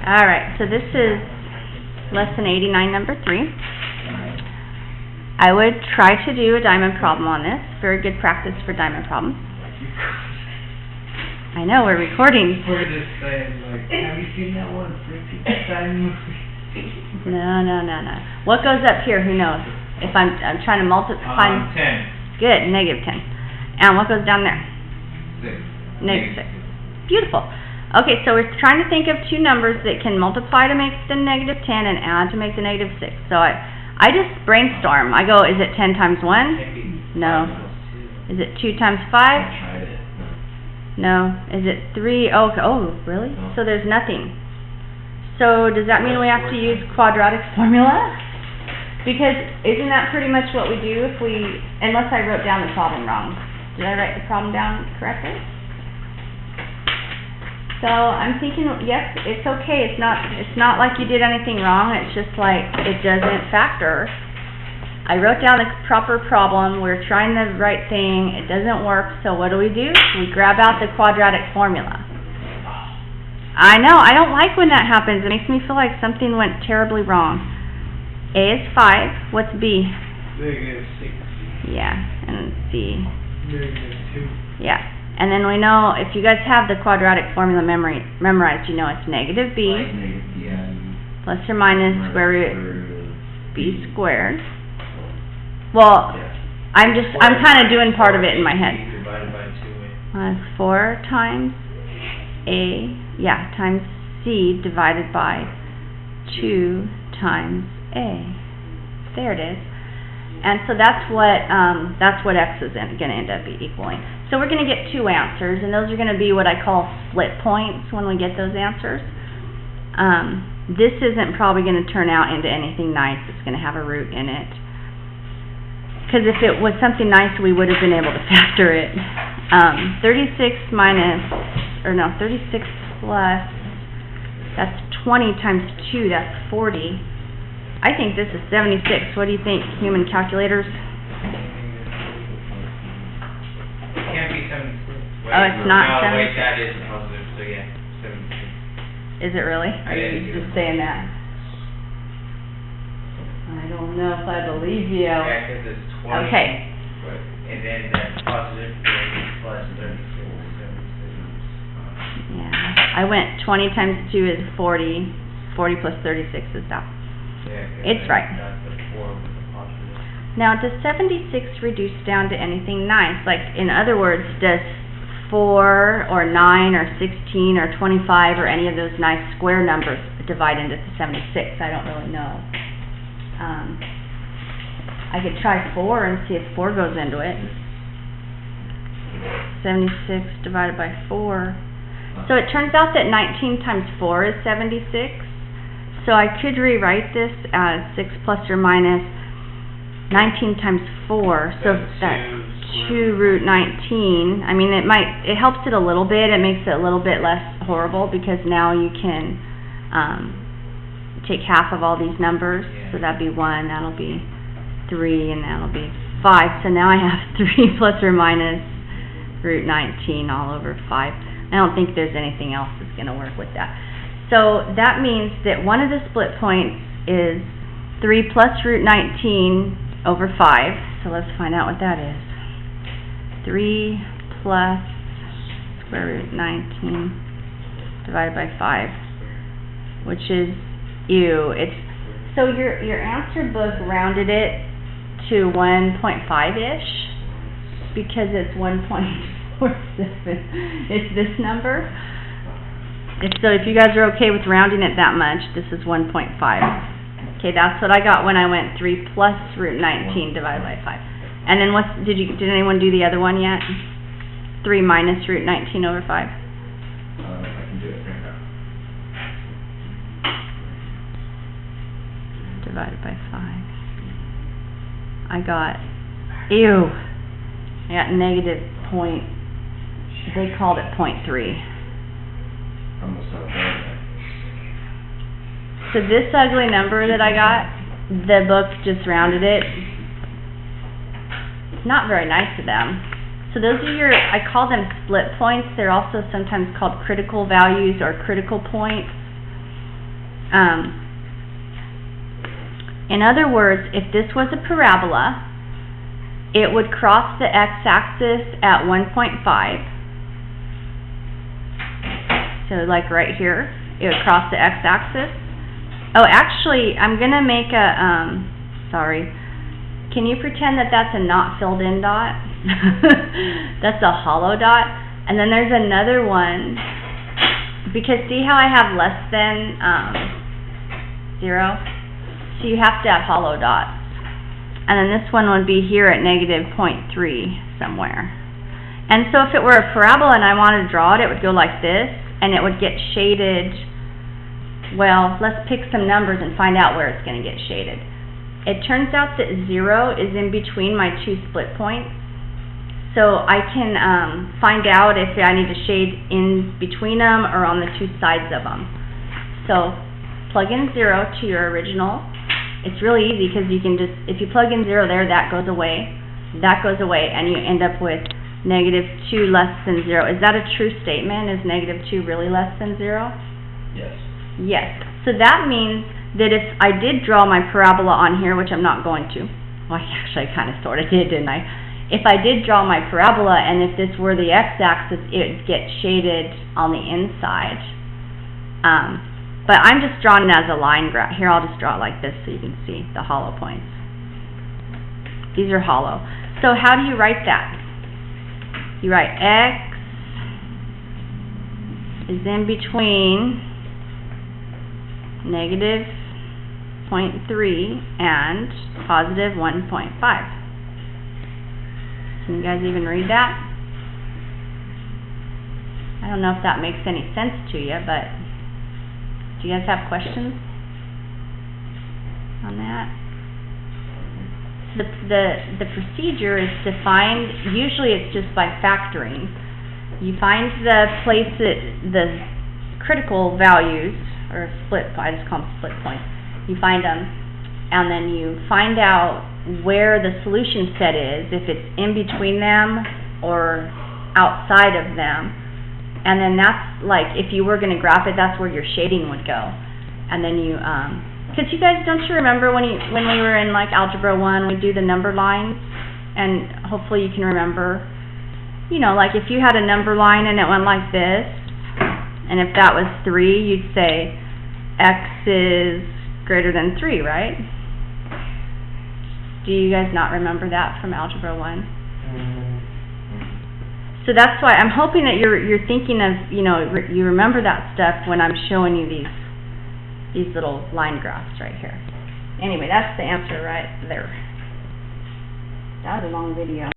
Alright, so this is lesson 89, number 3. I would try to do a diamond problem on this. Very good practice for diamond problems. I know, we're recording. We're just saying, like, have you seen that one freaky diamond movie? No. What goes up here, who knows? If I'm trying to multiply... 10. Good, negative 10. And what goes down there? 6. Negative 6. Beautiful. Okay, so we're trying to think of two numbers that can multiply to make the negative 10 and add to make the negative 6. So I just brainstorm. I go, is it 10 times 1? No. Is it 2 times 5? No. Is it 3? Oh, really? So there's nothing. So does that mean we have to use quadratic formula? Because isn't that pretty much what we do if we, unless I wrote down the problem wrong. Did I write the problem down correctly? So I'm thinking, yes, it's okay. It's not like you did anything wrong. It's just like it doesn't factor. I wrote down the proper problem. We're trying the right thing. It doesn't work. So what do? We grab out the quadratic formula. I know. I don't like when that happens. It makes me feel like something went terribly wrong. A is 5. What's B? Negative 6. Yeah, and C. Negative 2. Yeah. And then we know, if you guys have the quadratic formula memorized, you know it's negative b plus or minus square root b squared. Well, I'm kind of doing part of it in my head. 4 times a, times c divided by 2 times a. There it is. And so that's what x is going to end up equaling. So we're going to get 2 answers, and those are going to be what I call split points when we get those answers. This isn't probably going to turn out into anything nice. It's going to have a root in it. Because if it was something nice, we would have been able to factor it. 36 plus, that's 20 times 2, that's 40. I think this is 76. What do you think, human calculators? Can't be 76. Oh, it's not 76? No, wait, that is positive, so yeah, 76. Is it really? Are you just saying that? I don't know if I believe you. Yeah, because it's 20. Okay. But, and then that's positive 30 plus 36, 76. Yeah, I went 20 times 2 is 40. 40 plus 36 is that. Yeah, it's right. Now, does 76 reduce down to anything nice? Like, in other words, does 4 or 9 or 16 or 25 or any of those nice square numbers divide into 76? I don't really know. I could try 4 and see if 4 goes into it. 76 divided by 4. So it turns out that 19 times 4 is 76. So I could rewrite this as 6 plus or minus 19 times 4, so that's 2 root 19. I mean, it helps it a little bit. It makes it a little bit less horrible because now you can take half of all these numbers. So that'd be 1, that'll be 3, and that'll be 5. So now I have 3 plus or minus root 19 all over 5. I don't think there's anything else that's going to work with that. So that means that one of the split points is 3 plus root 19 over 5. So let's find out what that is. 3 plus square root 19 divided by 5, which is, so your answer book rounded it to 1.5-ish because it's 1.47. It's this number. So if you guys are okay with rounding it that much, this is 1.5. Okay, that's what I got when I went 3 plus root 19 divided by 5. And then did anyone do the other one yet? 3 minus root 19 over 5? I can do it right now. Divided by 5. I got negative point, they called it 0.3. So this ugly number that I got, the book just rounded it. It's not very nice of them. So those are I call them split points. They're also sometimes called critical values or critical points. In other words, if this was a parabola, it would cross the x-axis at 1.5. So like right here, it would cross the x-axis. Oh, actually, I'm going to make a, sorry. Can you pretend that that's a not filled in dot? That's a hollow dot. And then there's another one, because see how I have less than 0? So you have to have hollow dots. And then this one would be here at -0.3 somewhere. And so if it were a parabola and I wanted to draw it, it would go like this, and it would get shaded. Well, let's pick some numbers and find out where it's going to get shaded. It turns out that 0 is in between my two split points. So I can find out if I need to shade in between them or on the two sides of them. So plug in 0 to your original. It's really easy because you can just, if you plug in 0 there, that goes away, and you end up with -2 less than 0. Is that a true statement? Is -2 really less than 0? Yes. Yes. So that means that if I did draw my parabola on here, which I'm not going to, well, actually I kind of sort of did, didn't I? If I did draw my parabola, and if this were the x-axis, it would get shaded on the inside. But I'm just drawing it as a line graph. Here, I'll just draw it like this so you can see the hollow points. These are hollow. So how do you write that? You write x is in between -0.3 and +1.5. Can you guys even read that? I don't know if that makes any sense to you, but do you guys have questions on that? The procedure is to find, usually it's just by factoring. You find the place that the critical values, or split, I just call them split points. You find them, and then you find out where the solution set is, if it's in between them or outside of them. And then that's like, if you were going to graph it, that's where your shading would go. And then you, because you guys, don't you remember when we were in like Algebra 1, we do the number lines? And hopefully you can remember, you know, like if you had a number line and it went like this, and if that was 3, you'd say x is greater than 3, right? Do you guys not remember that from Algebra 1? So that's why I'm hoping that you're thinking of, you know, you remember that stuff when I'm showing you these little line graphs right here. Anyway, that's the answer right there. That was a long video.